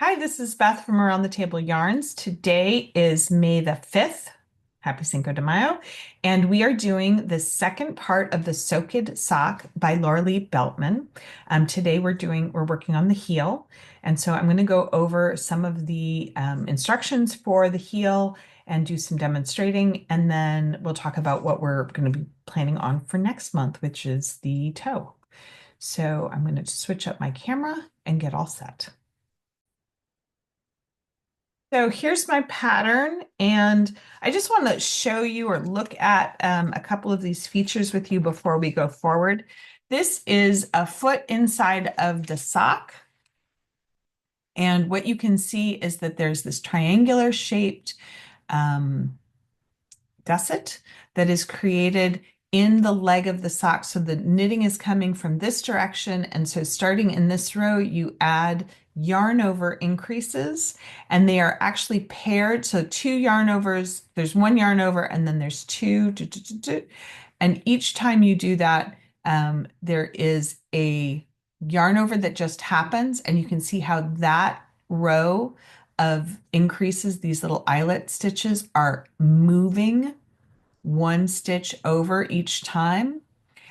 Hi, this is Beth from Around the Table Yarns. Today is May the 5th. Happy Cinco de Mayo. And we are doing the second part of the Sokid sock by Lorilee Beltman. Today we're working on the heel. And so I'm going to go over some of the instructions for the heel and do some demonstrating. And then we'll talk about what we're going to be planning on for next month, which is the toe. So I'm going to switch up my camera and get all set. So here's my pattern, and I just want to show you or look at a couple of these features with you before we go forward. This is a foot inside of the sock, and what you can see is that there's this triangular shaped um, gusset that is created in the leg of the sock. So the knitting is coming from this direction. And so starting in this row, you add yarn over increases, and they are actually paired. So two yarn overs, there's one yarn over, and then there's two. And each time you do that, there is a yarn over that just happens. And you can see how that row of increases, these little eyelet stitches, are moving one stitch over each time.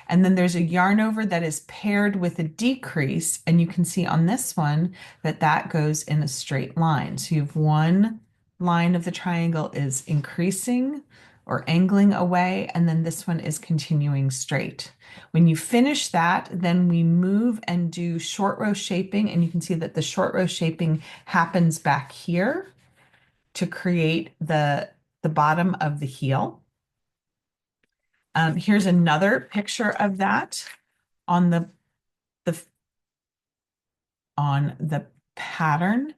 And then there's a yarn over that is paired with a decrease. And you can see on this one that that goes in a straight line. So you have one line of the triangle is increasing or angling away, and then this one is continuing straight. When you finish that, then we move and do short row shaping, and you can see that the short row shaping happens back here to create the bottom of the heel. Here's another picture of that on the on the pattern.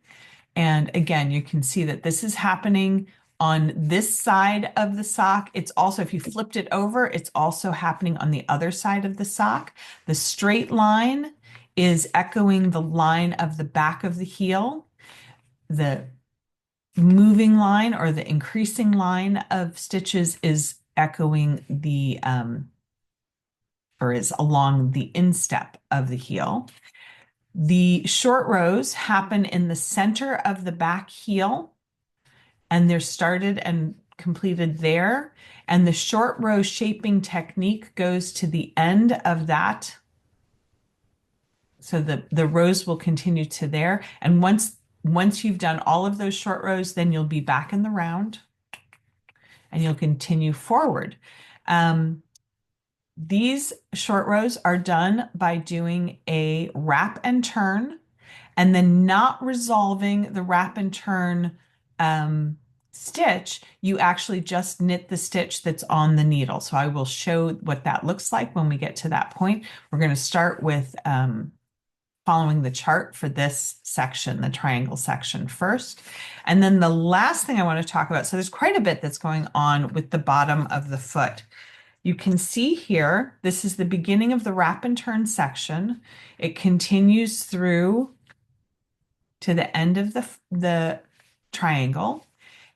And again, you can see that this is happening on this side of the sock. It's also, if you flipped it over, it's also happening on the other side of the sock. The straight line is echoing the line of the back of the heel. The moving line or the increasing line of stitches is echoing the or is along the instep of the heel. The short rows happen in the center of the back heel, and they're started and completed there. And the short row shaping technique goes to the end of that. So the rows will continue to there. And once you've done all of those short rows, then you'll be back in the round and you'll continue forward. These short rows are done by doing a wrap and turn and then not resolving the wrap and turn stitch. You actually just knit the stitch that's on the needle. So I will show what that looks like when we get to that point. We're going to start with following the chart for this section, the triangle section first. And then the last thing I want to talk about, so there's quite a bit that's going on with the bottom of the foot. You can see here, this is the beginning of the wrap and turn section. It continues through to the end of the triangle,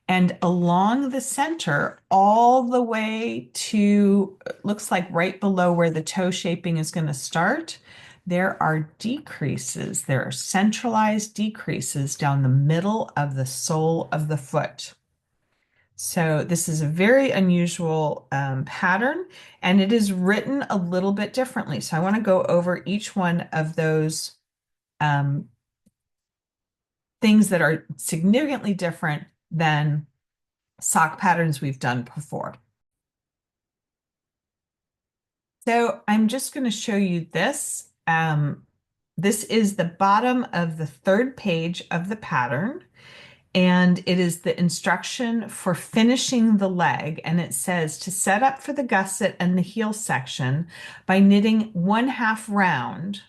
and along the center all the way to, looks like right below where the toe shaping is going to start, there are decreases. There are centralized decreases down the middle of the sole of the foot. So this is a very unusual pattern, and it is written a little bit differently. So I want to go over each one of those things that are significantly different than sock patterns we've done before. So I'm just going to show you this. This is the bottom of the third page of the pattern, and it is the instruction for finishing the leg. And it says to set up for the gusset and the heel section by knitting 1/2 round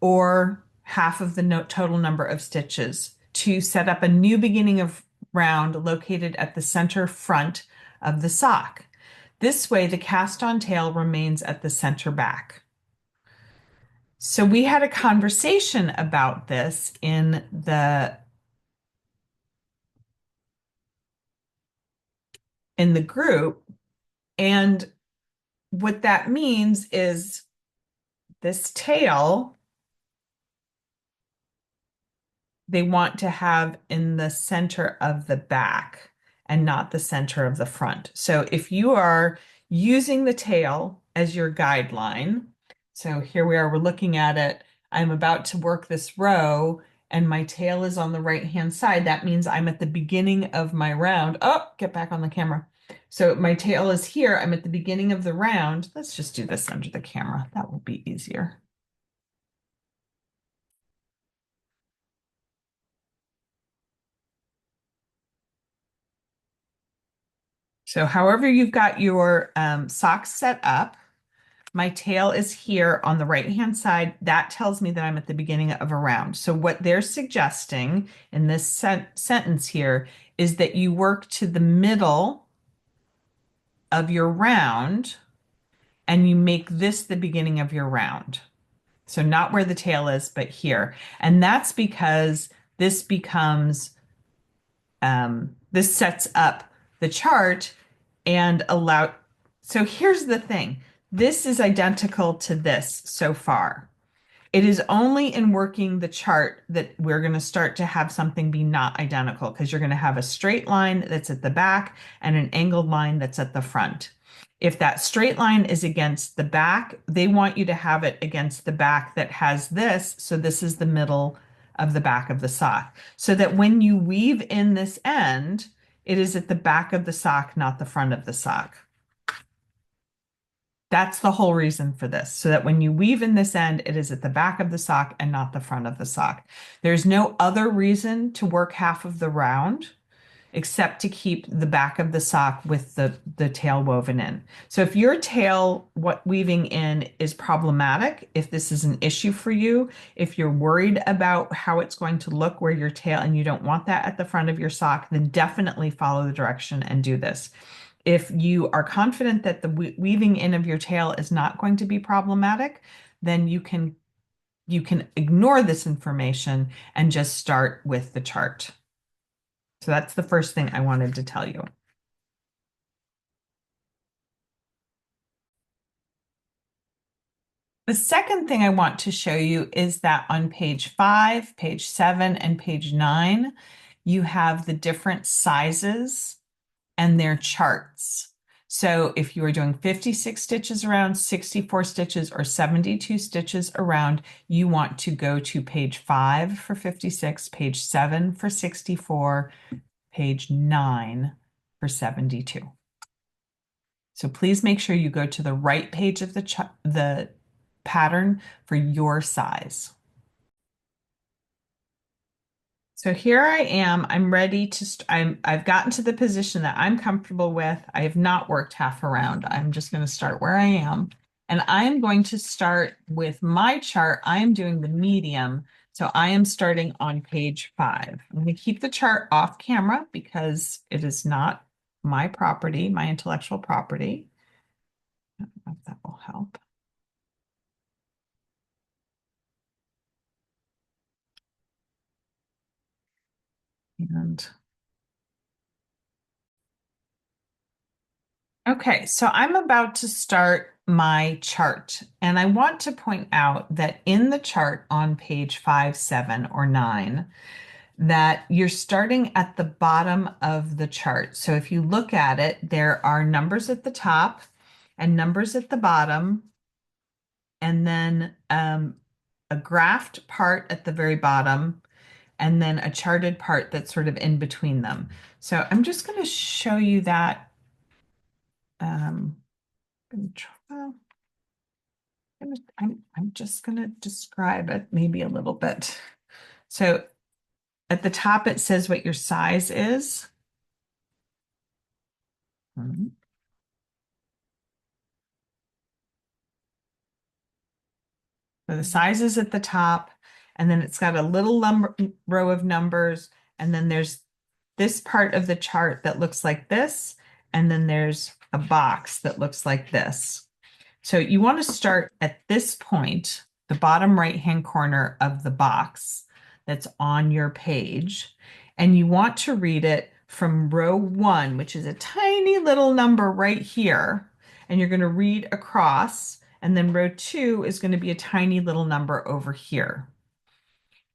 or half of the total number of stitches to set up a new beginning of round located at the center front of the sock. This way, the cast-on tail remains at the center back. So we had a conversation about this in the group, and what that means is this tail, they want to have in the center of the back and not the center of the front. So if you are using the tail as your guideline, so here we are, we're looking at it. I'm about to work this row and my tail is on the right-hand side. That means I'm at the beginning of my round. Oh, get back on the camera. So my tail is here. I'm at the beginning of the round. Let's just do this under the camera. That will be easier. So however you've got your socks set up, my tail is here on the right-hand side. That tells me that I'm at the beginning of a round. So what they're suggesting in this sentence here is that you work to the middle of your round and you make this the beginning of your round. So not where the tail is, but here. And that's because this becomes, this sets up the chart and allow. So here's the thing. This is identical to this so far. It is only in working the chart that we're going to start to have something be not identical because you're going to have a straight line that's at the back and an angled line that's at the front. If that straight line is against the back, they want you to have it against the back that has this. So this is the middle of the back of the sock. So that when you weave in this end, it is at the back of the sock, not the front of the sock. That's the whole reason for this, so that when you weave in this end, it is at the back of the sock and not the front of the sock. There's no other reason to work half of the round except to keep the back of the sock with the tail woven in. So if your tail weaving in is problematic, if this is an issue for you, if you're worried about how it's going to look where your tail and you don't want that at the front of your sock, then definitely follow the direction and do this. If you are confident that the weaving in of your tail is not going to be problematic, then you can ignore this information and just start with the chart. So that's the first thing I wanted to tell you. The second thing I want to show you is that on page 5, page 7, and page 9, you have the different sizes and their charts. So if you are doing 56 stitches around, 64 stitches, or 72 stitches around, you want to go to page 5 for 56, page 7 for 64, page 9 for 72. So please make sure you go to the right page of the pattern for your size. So here I am. I'm ready to, I've gotten to the position that I'm comfortable with. I have not worked half around. I'm just going to start where I am. And I'm going to start with my chart. I am doing the medium. So I am starting on page 5. I'm going to keep the chart off camera because it is not my property, my intellectual property. I don't know if that will help. And okay, so I'm about to start my chart, and I want to point out that in the chart on page 5, 7, or 9, that you're starting at the bottom of the chart. So if you look at it, there are numbers at the top and numbers at the bottom, and then a graphed part at the very bottom, and then a charted part that's sort of in between them. So I'm just going to show you that. Gonna try, I'm just going to describe it maybe a little bit. So at the top, it says what your size is. Mhm. So the size is at the top, and then it's got a little row of numbers, and then there's this part of the chart that looks like this, and then there's a box that looks like this. So you want to start at this point, the bottom right-hand corner of the box that's on your page, and you want to read it from row 1, which is a tiny little number right here, and you're going to read across, and then row 2 is going to be a tiny little number over here.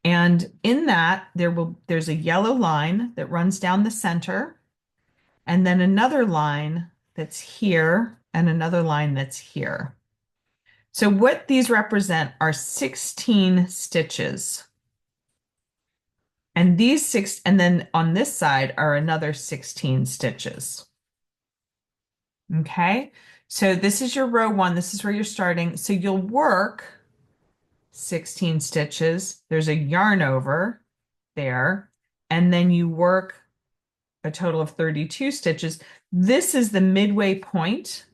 And in that, there's a yellow line that runs down the center, and then another line that's here, and another line that's here. So what these represent are 16 stitches. And and then on this side are another 16 stitches. Okay, so this is your row one. This is where you're starting. So you'll work 16 stitches. There's a yarn over there, and then you work a total of 32 stitches. This is the midway point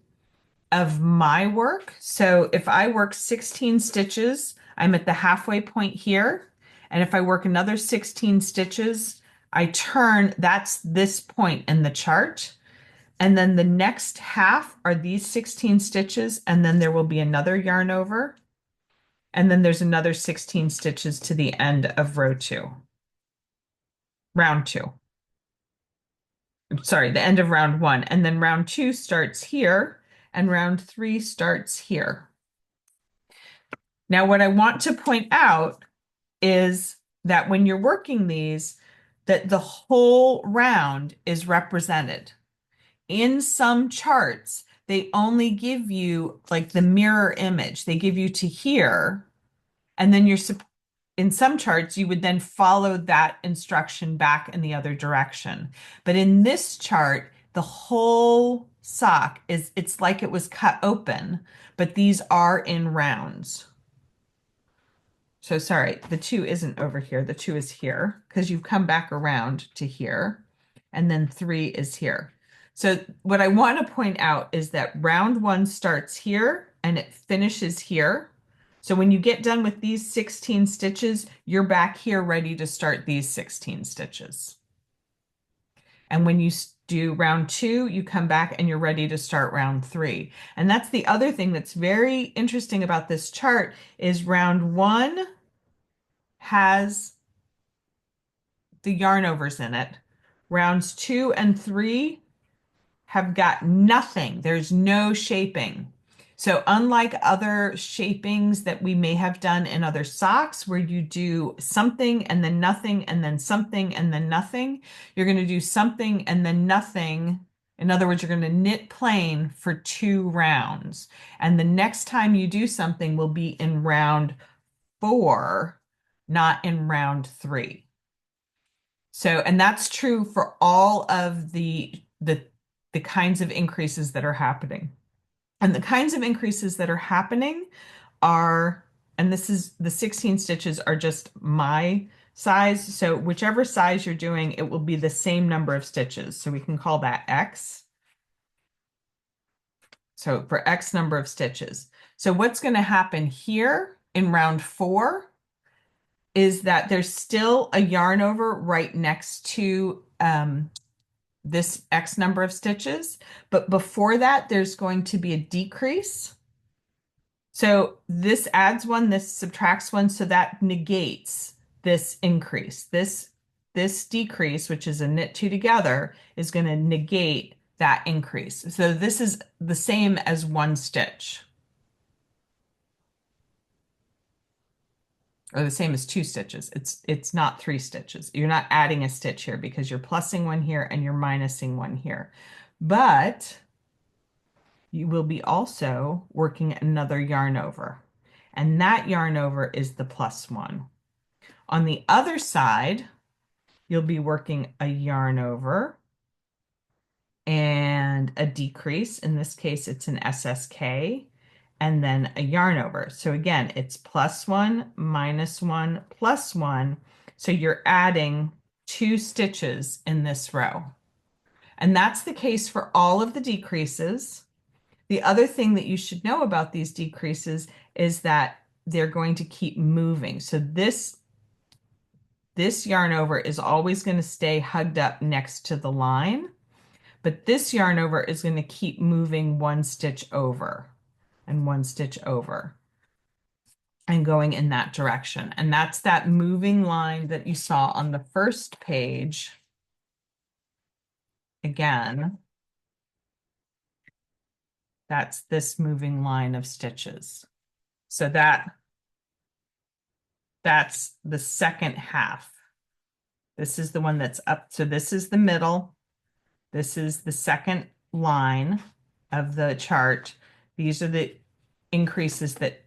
of my work. So if I work 16 stitches, I'm at the halfway point here. And if I work another 16 stitches, I turn, that's this point in the chart. And then the next half are these 16 stitches, and then there will be another yarn over. And then there's another 16 stitches to the end of round two. Sorry, the end of round one. And then round two starts here, and round three starts here. Now, what I want to point out is that when you're working these, that the whole round is represented. In some charts, they only give you like the mirror image. They give you to here, and then in some charts, you would then follow that instruction back in the other direction. But in this chart, the whole sock it's like it was cut open, but these are in rounds. So sorry, the two isn't over here. The two is here because you've come back around to here, and then three is here. So what I want to point out is that round one starts here and it finishes here. So when you get done with these 16 stitches, you're back here ready to start these 16 stitches. And when you do round two, you come back and you're ready to start round three. And that's the other thing that's very interesting about this chart is round one has the yarn overs in it. Rounds two and three have got nothing. There's no shaping. So unlike other shapings that we may have done in other socks where you do something and then nothing and then something and then nothing, you're going to do something and then nothing. In other words, you're going to knit plain for 2 rounds. And the next time you do something will be in round 4, not in round 3. So, and that's true for all of the kinds of increases that are happening. And the kinds of increases that are happening are, and this is the 16 stitches are just my size. So whichever size you're doing, it will be the same number of stitches. So we can call that X. So for X number of stitches. So what's going to happen here in round 4 is that there's still a yarn over right next to this X number of stitches, but before that, there's going to be a decrease. So this adds one, this subtracts one, so that negates this increase. This decrease, which is a knit 2 together, is going to negate that increase. So this is the same as 1 stitch. Or the same as 2 stitches. It's not 3 stitches. You're not adding a stitch here because you're plussing one here and you're minusing one here. But you will be also working another yarn over. And that yarn over is the +1. On the other side, you'll be working a yarn over and a decrease. In this case, it's an SSK. And then a yarn over. So again, it's +1, -1, +1. So you're adding 2 stitches in this row. And that's the case for all of the decreases. The other thing that you should know about these decreases is that they're going to keep moving. So this yarn over is always going to stay hugged up next to the line, but this yarn over is going to keep moving 1 stitch over. And 1 stitch over and going in that direction. And that's that moving line that you saw on the first page. Again, that's this moving line of stitches. So that That's the second half. This is the one that's up. So this is the middle. This is the second line of the chart. These are the increases that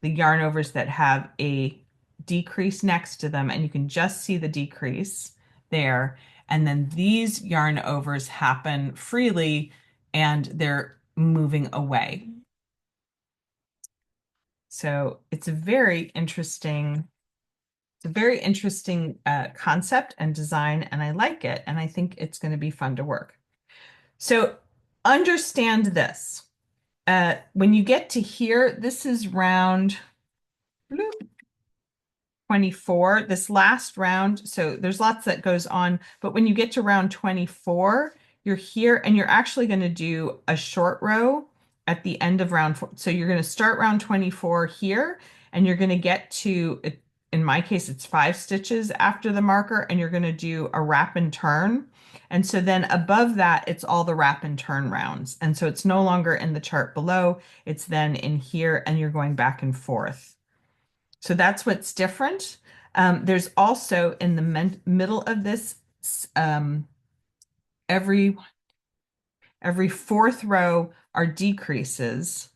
the yarn overs that have a decrease next to them, and you can just see the decrease there. And then these yarn overs happen freely and they're moving away. So it's a very interesting concept and design, and I like it, and I think it's going to be fun to work. So understand this. When you get to here, this is round 24, this last round. So there's lots that goes on, but when you get to round 24, you're here and you're actually going to do a short row at the end of round 4. So you're going to start round 24 here and you're going to get to, in my case, it's 5 stitches after the marker, and you're going to do a wrap and turn. And so then above that, it's all the wrap and turn rounds. And so it's no longer in the chart below, it's then in here and you're going back and forth. So that's what's different. There's also in the middle of this, um, every fourth row are decreases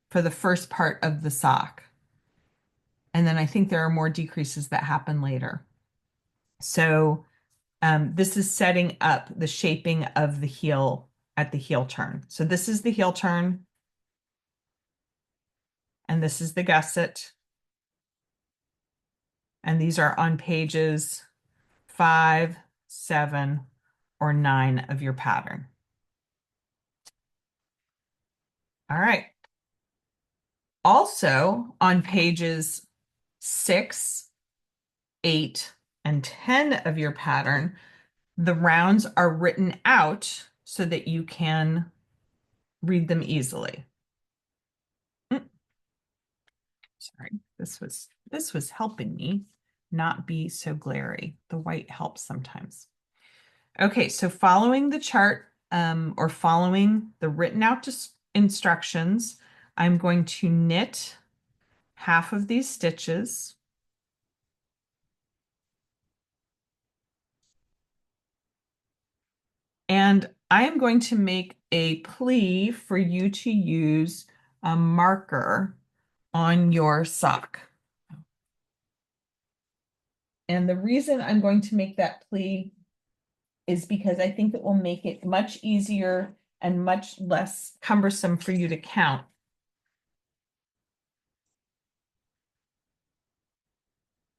for the first part of the sock. And then I think there are more decreases that happen later. So this is setting up the shaping of the heel at the heel turn. So this is the heel turn, and this is the gusset. And these are on pages 5, 7, or 9 of your pattern. All right. Also on pages 6, 8, and 10 of your pattern, the rounds are written out so that you can read them easily. Sorry, this was helping me not be so glary. The white helps sometimes. Okay, so following the chart or following the written out instructions, I'm going to knit half of these stitches. And I am going to make a plea for you to use a marker on your sock. And the reason I'm going to make that plea is because I think it will make it much easier and much less cumbersome for you to count.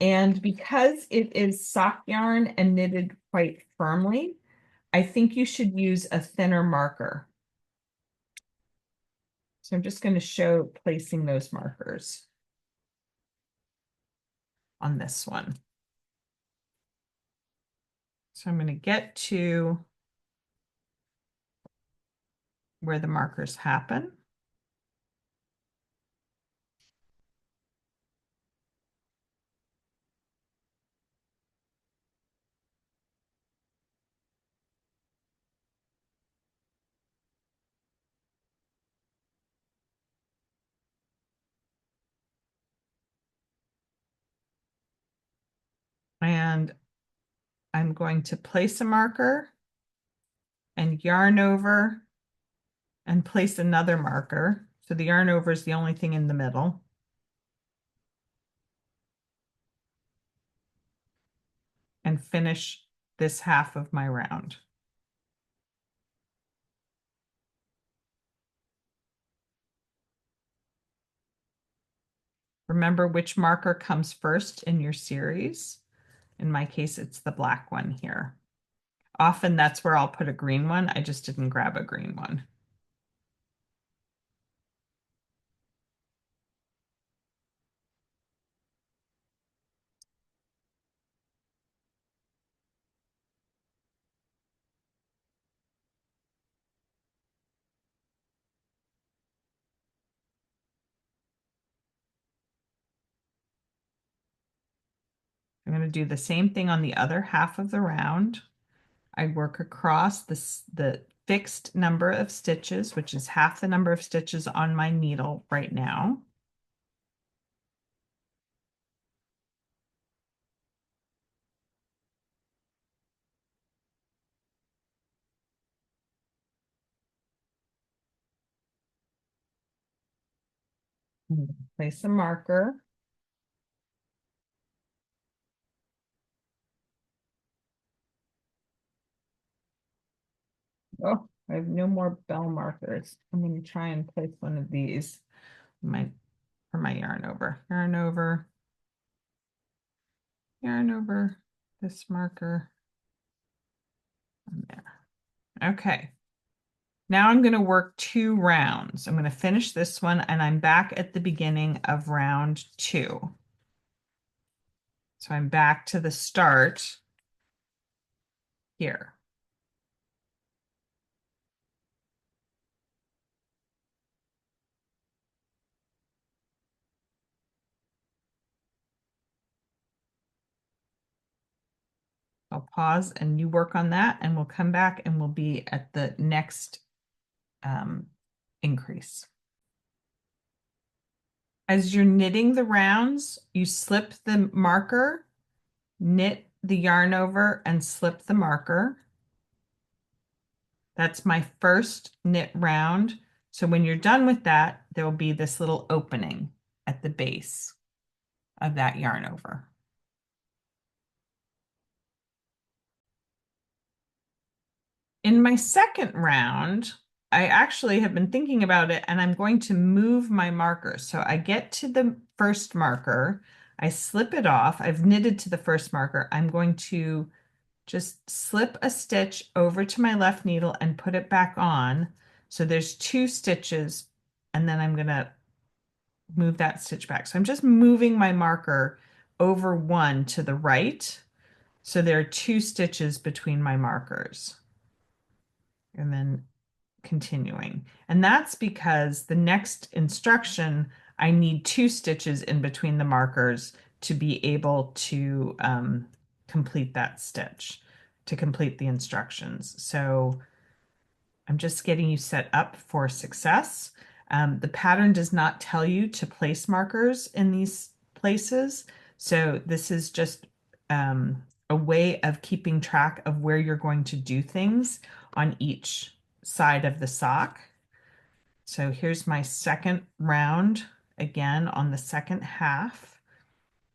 And because it is sock yarn and knitted quite firmly, I think you should use a thinner marker. So I'm just going to show placing those markers on this one. So I'm going to get to where the markers happen. And I'm going to place a marker and yarn over and place another marker. So the yarn over is the only thing in the middle. And finish this half of my round. Remember which marker comes first in your series. In my case, it's the black one here. Often that's where I'll put a green one. I just didn't grab a green one. I'm going to do the same thing on the other half of the round. I work across the fixed number of stitches, which is half the number of stitches on my needle right now. Place a marker. Oh, I have no more bell markers. I'm going to try and place one of these my for my yarn over this marker. And there. Okay. Now I'm going to work 2 rounds. I'm going to finish this one and I'm back at the beginning of round 2. So I'm back to the start here. I'll pause and you work on that and we'll come back and we'll be at the next increase. As you're knitting the rounds, you slip the marker, knit the yarn over and slip the marker. That's my first knit round. So when you're done with that, there will be this little opening at the base of that yarn over. In my second round, I actually have been thinking about it and I'm going to move my marker. So I get to the first marker, I slip it off. I've knitted to the first marker. I'm going to just slip a stitch over to my left needle and put it back on. So there's 2 stitches and then I'm going to move that stitch back. So I'm just moving my marker over one to the right. So there are 2 stitches between my markers. And then continuing. And that's because the next instruction, I need 2 stitches in between the markers to be able to complete that stitch, to complete the instructions. So I'm just getting you set up for success. The pattern does not tell you to place markers in these places. So this is just a way of keeping track of where you're going to do things on each side of the sock. So here's my second round. Again, on the second half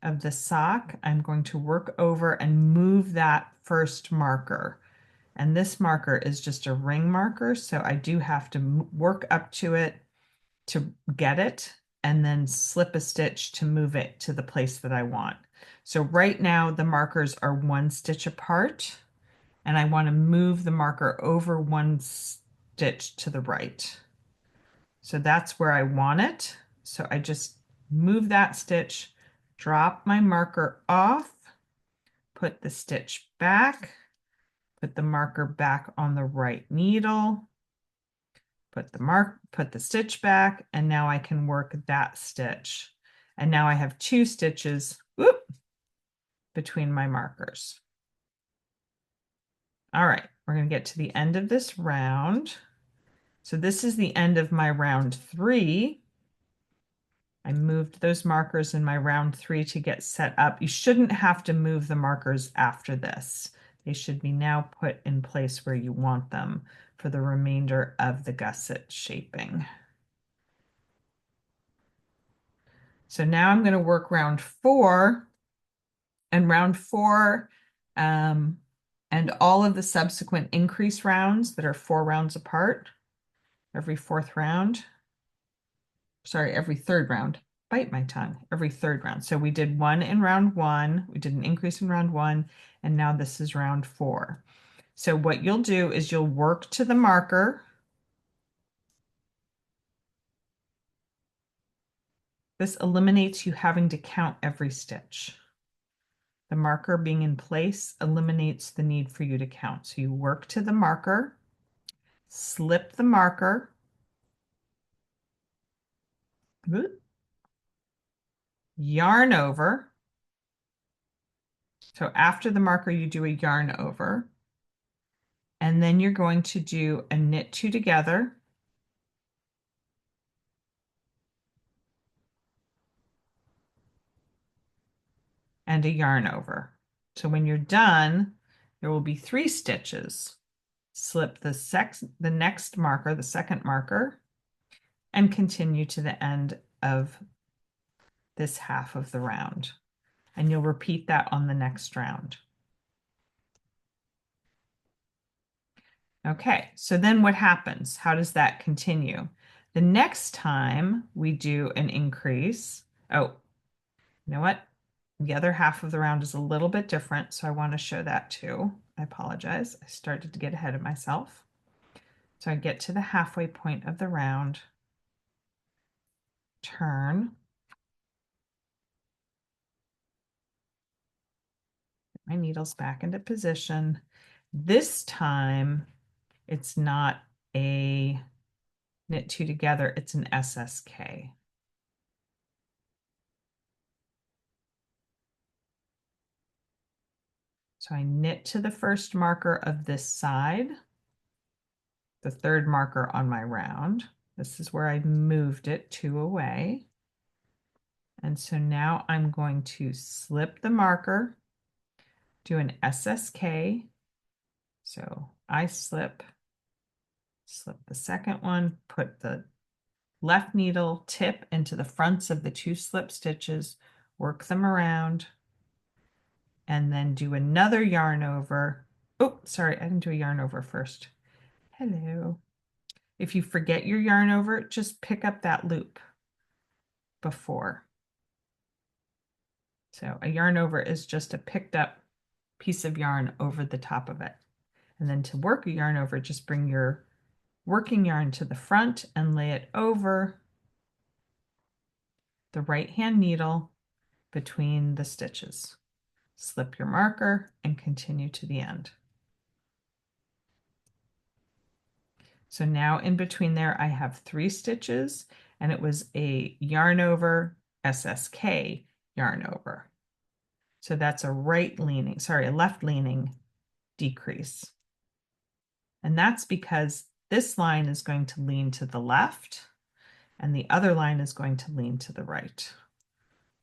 of the sock, I'm going to work over and move that first marker. And this marker is just a ring marker, so I do have to work up to it to get it and then slip a stitch to move it to the place that I want. So right now the markers are 1 stitch apart and I want to move the marker over 1 stitch to the right. So that's where I want it. So I just move that stitch, drop my marker off, put the stitch back, put the marker back on the right needle, put the stitch back, and now I can work that stitch. And now I have 2 stitches, whoop, between my markers. All right, we're going to get to the end of this round. So this is the end of my round 3. I moved those markers in my round 3 to get set up. You shouldn't have to move the markers after this. They should be now put in place where you want them for the remainder of the gusset shaping. So now I'm going to work round 4, and round 4 and all of the subsequent increase rounds that are 4 rounds apart, every 4th round, sorry, every 3rd round, bite my tongue, every 3rd round. So we did 1 in round 1, we did an increase in round 1, and now this is round 4. So what you'll do is you'll work to the marker. This eliminates you having to count every stitch. The marker being in place eliminates the need for you to count. So you work to the marker, slip the marker, yarn over. So after the marker, you do a yarn over. And then you're going to do a knit 2 together. And a yarn over. So when you're done, there will be 3 stitches. Slip the next marker, the second marker, and continue to the end of this half of the round. And you'll repeat that on the next round. Okay, so then what happens? How does that continue? The next time we do an increase, oh, you know what? The other half of the round is a little bit different, so I want to show that too. I apologize. I started to get ahead of myself. So I get to the halfway point of the round, turn, my needles back into position. This time, it's not a knit two together, it's an SSK. So I knit to the first marker of this side, the third marker on my round. This is where I moved it two away. And so now I'm going to slip the marker, do an SSK. So I slip the second one, put the left needle tip into the fronts of the two slip stitches, work them around, and then do another yarn over. Oh, sorry, I didn't do a yarn over first. Hello. If you forget your yarn over, just pick up that loop before. So a yarn over is just a picked up piece of yarn over the top of it. And then to work a yarn over, just bring your working yarn to the front and lay it over the right hand needle between the stitches. Slip your marker and continue to the end. So now in between there, I have 3 stitches, and it was a yarn over, SSK yarn over. So that's a left leaning decrease. And that's because this line is going to lean to the left and the other line is going to lean to the right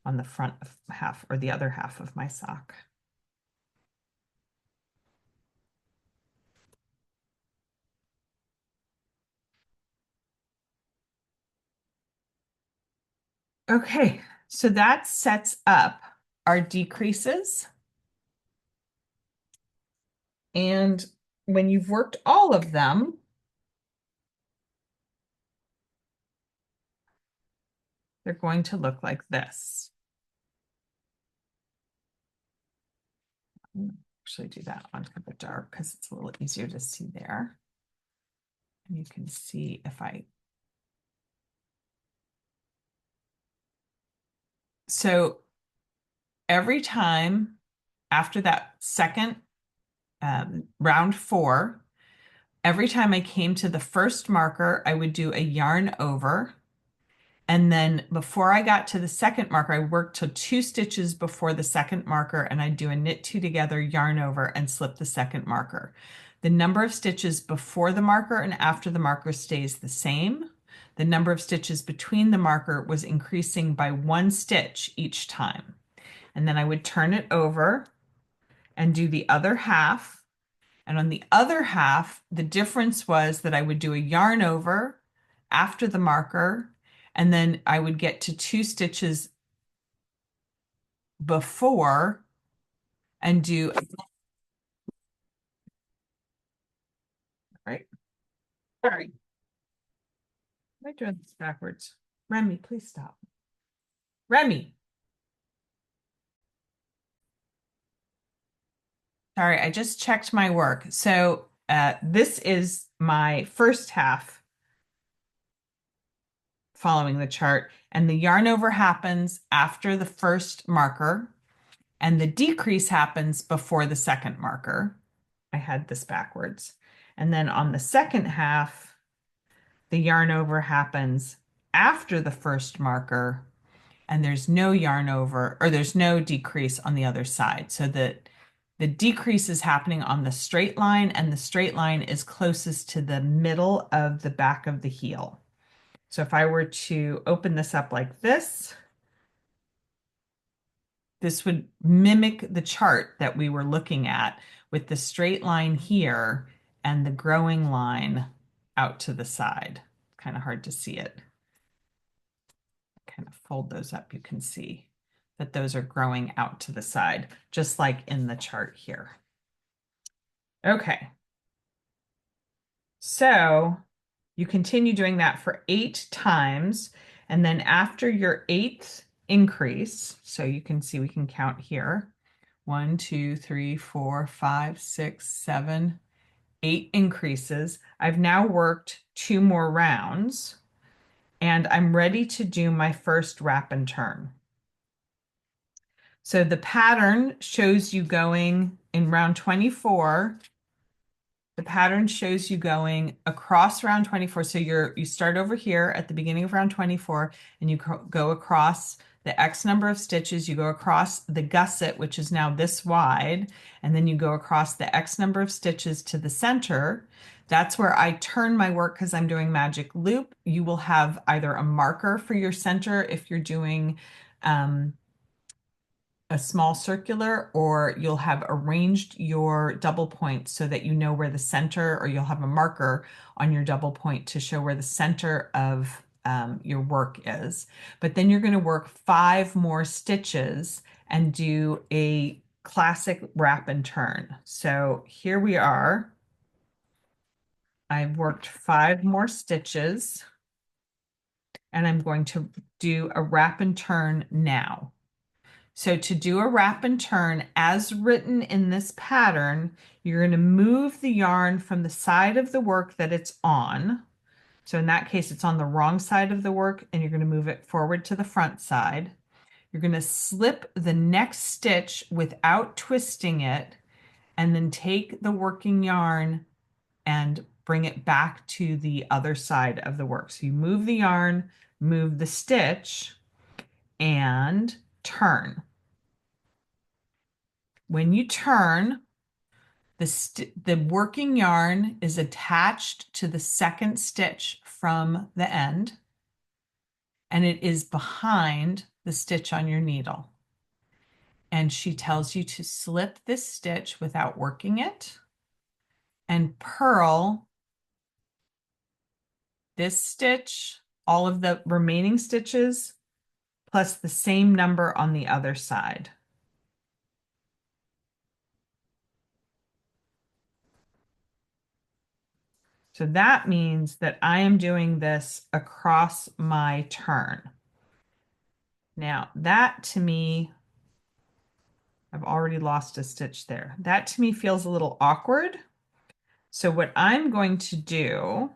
on the front half or the other half of my sock. Okay, so that sets up our decreases. And when you've worked all of them, they're going to look like this. Actually do that on the dark because it's a little easier to see there. And you can see if I... So every time after that second round 4, every time I came to the first marker, I would do a yarn over. And then before I got to the second marker, I worked to 2 stitches before the second marker, and I'd do a knit 2 together, yarn over, and slip the second marker. The number of stitches before the marker and after the marker stays the same. The number of stitches between the marker was increasing by 1 stitch each time. And then I would turn it over and do the other half. And on the other half, the difference was that I would do a yarn over after the marker, and then I would get to 2 stitches before and do, right? Sorry. Am I doing this backwards? Remy, please stop. Remy. Sorry, I just checked my work. So this is my first half following the chart, and the yarn over happens after the first marker, and the decrease happens before the second marker. I had this backwards. And then on the second half, the yarn over happens after the first marker, and there's no yarn over, or there's no decrease on the other side. So that the decrease is happening on the straight line, and the straight line is closest to the middle of the back of the heel. So if I were to open this up like this would mimic the chart that we were looking at with the straight line here and the growing line out to the side. Kind of hard to see it. kind of fold those up, you can see that those are growing out to the side, just like in the chart here. Okay. So you continue doing that for 8 times. And then after your 8th increase, so you can see we can count here, 1, 2, 3, 4, 5, 6, 7, 8 increases. I've now worked 2 more rounds and I'm ready to do my first wrap and turn. So the pattern shows you going in round 24. The pattern shows you going across round 24. So you start over here at the beginning of round 24 and you go across the X number of stitches, you go across the gusset, which is now this wide, and then you go across the X number of stitches to the center. That's where I turn my work because I'm doing magic loop. You will have either a marker for your center if you're doing a small circular, or you'll have arranged your double points so that you know where the center, or you'll have a marker on your double point to show where the center of your work is. But then you're going to work 5 more stitches and do a classic wrap and turn. So here we are. I've worked 5 more stitches and I'm going to do a wrap and turn now. So to do a wrap and turn as written in this pattern, you're going to move the yarn from the side of the work that it's on. So in that case, it's on the wrong side of the work and you're going to move it forward to the front side. You're going to slip the next stitch without twisting it and then take the working yarn and bring it back to the other side of the work. So you move the yarn, move the stitch, and turn. When you turn, the working yarn is attached to the second stitch from the end, and it is behind the stitch on your needle. And she tells you to slip this stitch without working it and purl this stitch, all of the remaining stitches, plus the same number on the other side. So that means that I am doing this across my turn. Now that to me, I've already lost a stitch there. That to me feels a little awkward. So what I'm going to do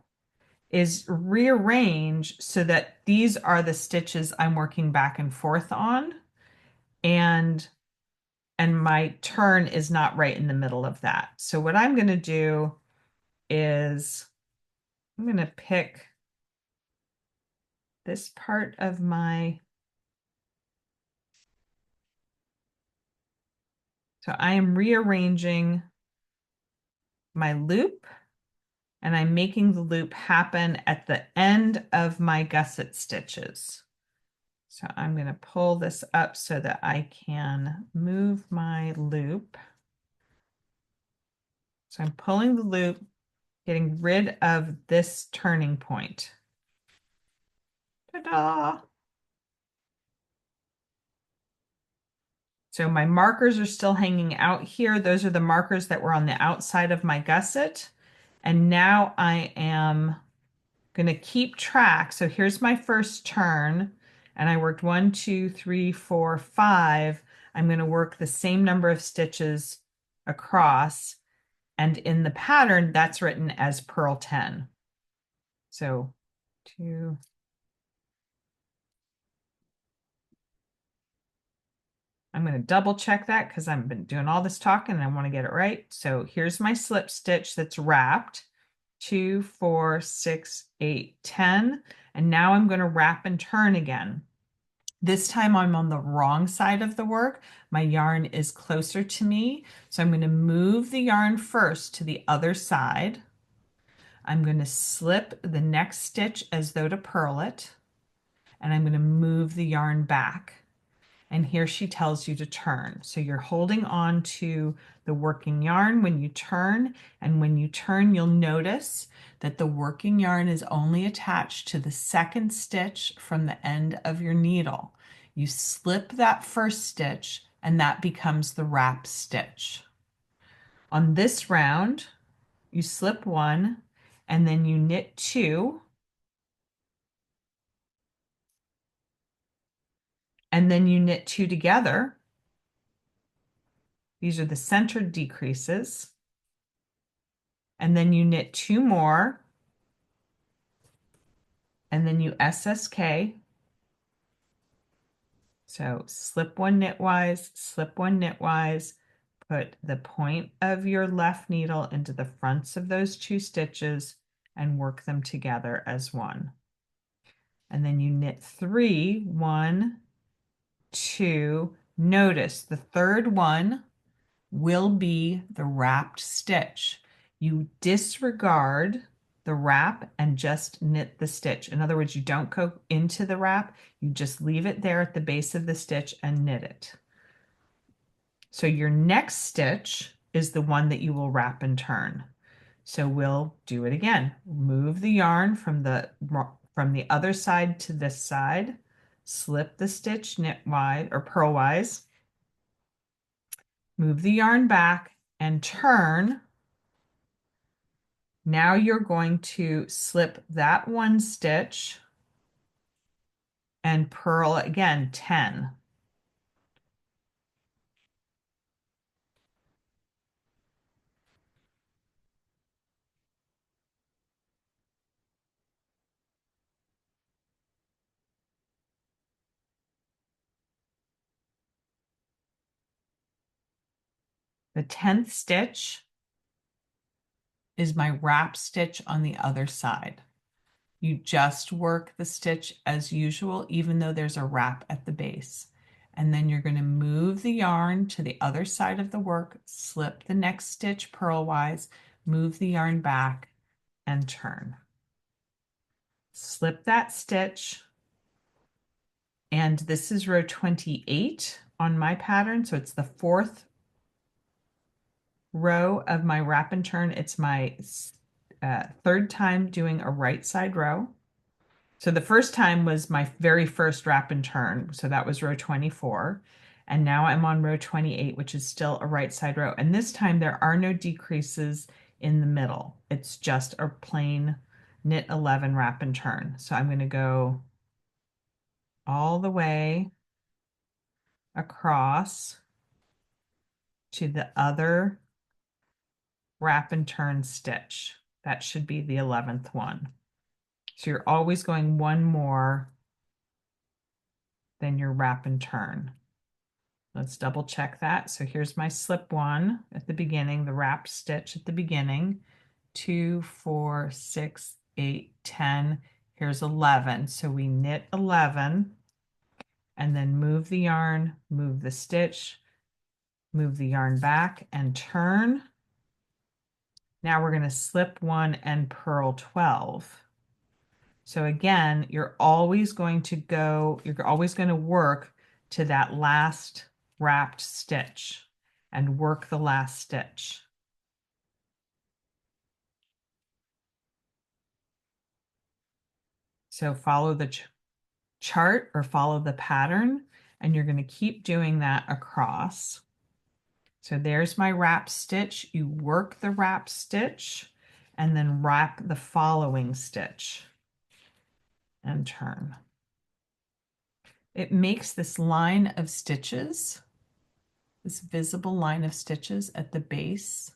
is rearrange so that these are the stitches I'm working back and forth on, and my turn is not right in the middle of that. So what I'm going to do is I'm going to pick this part of my, so I am rearranging my loop and I'm making the loop happen at the end of my gusset stitches. So I'm going to pull this up so that I can move my loop. So I'm pulling the loop, getting rid of this turning point. Ta-da! So my markers are still hanging out here. Those are the markers that were on the outside of my gusset. And now I am going to keep track. So here's my first turn, and I worked 1, 2, 3, 4, 5. I'm going to work the same number of stitches across. And in the pattern, that's written as purl 10. So 2. I'm going to double check that because I've been doing all this talking and I want to get it right. So here's my slip stitch that's wrapped. 2, 4, 6, 8, 10. And now I'm going to wrap and turn again. This time I'm on the wrong side of the work. My yarn is closer to me. So I'm going to move the yarn first to the other side. I'm going to slip the next stitch as though to purl it. And I'm going to move the yarn back. And here she tells you to turn. So you're holding on to the working yarn when you turn, and when you turn, you'll notice that the working yarn is only attached to the second stitch from the end of your needle. You slip that first stitch, and that becomes the wrap stitch. On this round, you slip one, and then you knit two, and then you knit two together. These are the centered decreases. And then you knit two more, and then you SSK. So slip one knitwise, slip one knitwise, put the point of your left needle into the fronts of those two stitches and work them together as one. And then you knit three, one, two. Notice the third one will be the wrapped stitch. You disregard the wrap and just knit the stitch. In other words, you don't go into the wrap, you just leave it there at the base of the stitch and knit it. So your next stitch is the one that you will wrap and turn. So we'll do it again. Move the yarn from the other side to this side, slip the stitch knitwise or purlwise, move the yarn back and turn. Now you're going to slip that one stitch and purl again 10. The 10th stitch is my wrap stitch on the other side. You just work the stitch as usual, even though there's a wrap at the base. And then you're going to move the yarn to the other side of the work, slip the next stitch purlwise, move the yarn back and turn. Slip that stitch. And this is row 28 on my pattern. So it's the fourth row of my wrap and turn. It's my third time doing a right side row. So the first time was my very first wrap and turn. So that was row 24. And now I'm on row 28, which is still a right side row. And this time there are no decreases in the middle. It's just a plain knit 11 wrap and turn. So I'm going to go all the way across to the other wrap and turn stitch. That should be the 11th one. So you're always going one more than your wrap and turn. Let's double check that. So here's my slip one at the beginning, the wrap stitch at the beginning, 2, 4, 6, 8, 10. Here's 11. So we knit 11 and then move the yarn, move the stitch, move the yarn back and turn. Now we're going to slip one and purl 12. So again, you're always going to work to that last wrapped stitch and work the last stitch. So follow the chart or follow the pattern, and you're going to keep doing that across. So there's my wrap stitch. You work the wrap stitch and then wrap the following stitch and turn. It makes this line of stitches, this visible line of stitches at the base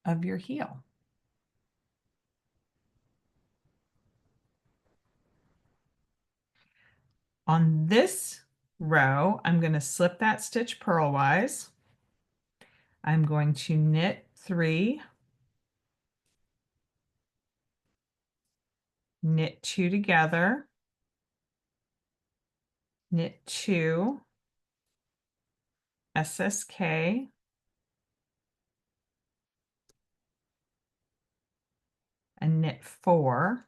of your heel. On this row, I'm going to slip that stitch purlwise. I'm going to knit 3, knit 2 together, knit 2, SSK, and knit 4.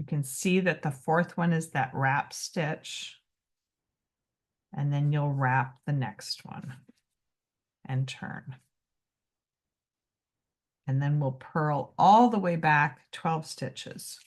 You can see that the fourth one is that wrap stitch, and then you'll wrap the next one and turn. And then we'll purl all the way back 12 stitches.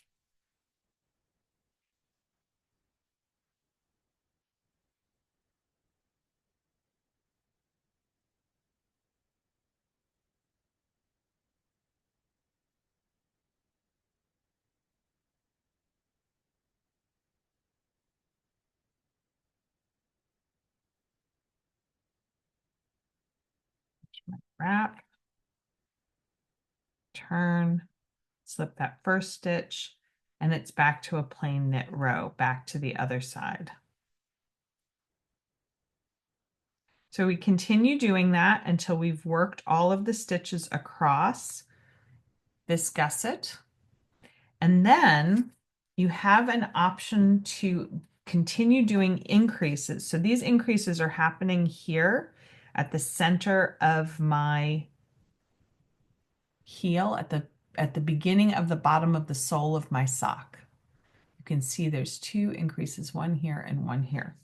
Wrap, turn, slip that first stitch, and it's back to a plain knit row, back to the other side. So we continue doing that until we've worked all of the stitches across this gusset. And then you have an option to continue doing increases. So these increases are happening here at the center of my heel, at the beginning of the bottom of the sole of my sock. You can see there's two increases, one here and one here.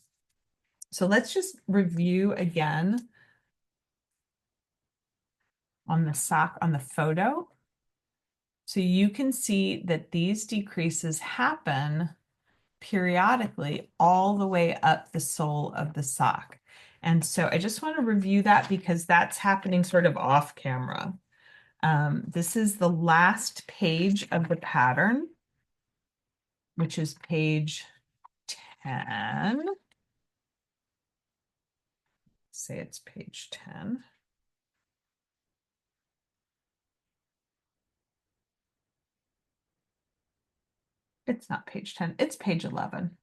So let's just review again on the sock on the photo. So you can see that these decreases happen periodically all the way up the sole of the sock. And so I just want to review that because that's happening sort of off camera. This is the last page of the pattern, which is page 10. Say it's page 10. It's not page 10, it's page 11.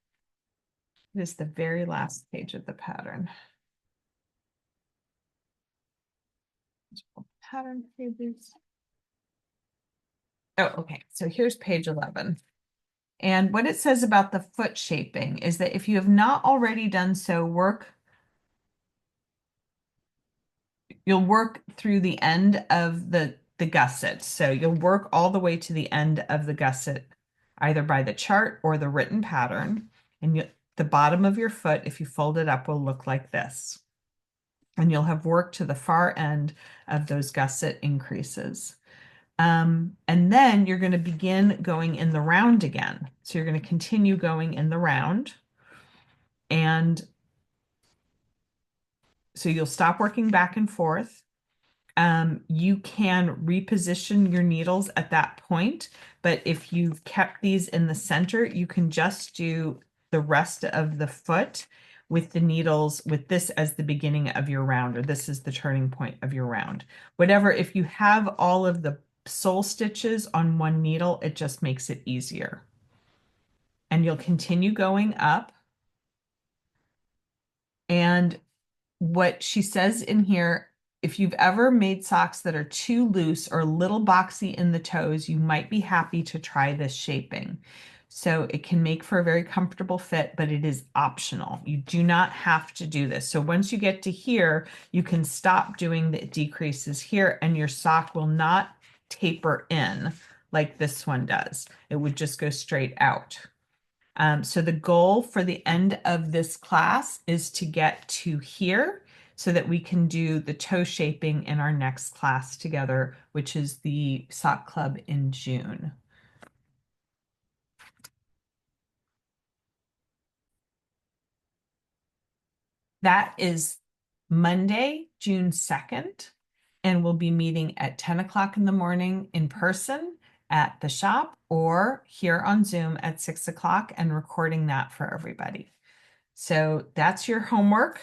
It is the very last page of the pattern. Pattern pages. Oh, okay. So here's page 11. And what it says about the foot shaping is that if you have not already done so, you'll work through the end of the gusset. So you'll work all the way to the end of the gusset, either by the chart or the written pattern. And the bottom of your foot, if you fold it up, will look like this. And you'll have worked to the far end of those gusset increases. And then you're going to begin going in the round again. So you're going to continue going in the round. And so you'll stop working back and forth. You can reposition your needles at that point, but if you've kept these in the center, you can just do the rest of the foot with the needles with this as the beginning of your round, or this is the turning point of your round. Whatever, if you have all of the sole stitches on one needle, it just makes it easier. And you'll continue going up. And what she says in here, if you've ever made socks that are too loose or a little boxy in the toes, you might be happy to try this shaping. So it can make for a very comfortable fit, but it is optional. You do not have to do this. So once you get to here, you can stop doing the decreases here and your sock will not taper in like this one does. It would just go straight out. So the goal for the end of this class is to get to here so that we can do the toe shaping in our next class together, which is the sock club in June. That is Monday, June 2nd, and we'll be meeting at 10 o'clock in the morning in person at the shop or here on Zoom at 6 o'clock and recording that for everybody. So that's your homework.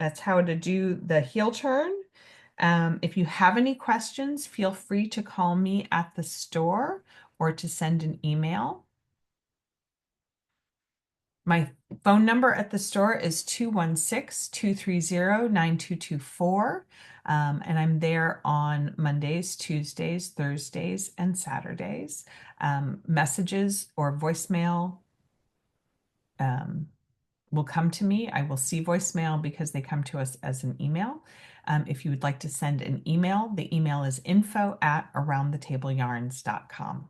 That's how to do the heel turn. If you have any questions, feel free to call me at the store or to send an email. My phone number at the store is 216-230-9224. And I'm there on Mondays, Tuesdays, Thursdays, and Saturdays. Messages or voicemail will come to me. I will see voicemail because they come to us as an email. If you would like to send an email, the email is info@aroundthetableyarns.com.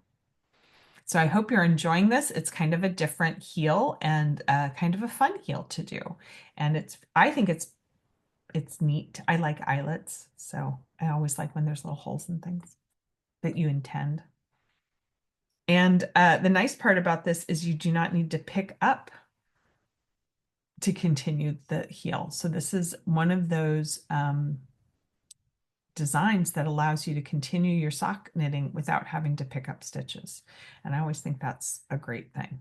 So I hope you're enjoying this. It's kind of a different heel and kind of a fun heel to do. And I think it's neat. I like eyelets, so I always like when there's little holes and things that you intend. And the nice part about this is you do not need to pick up to continue the heel. So this is one of those designs that allows you to continue your sock knitting without having to pick up stitches. And I always think that's a great thing.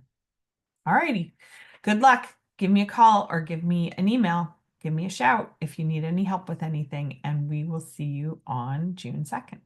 All righty. Good luck. Give me a call or give me an email. Give me a shout if you need any help with anything, and we will see you on June 2nd.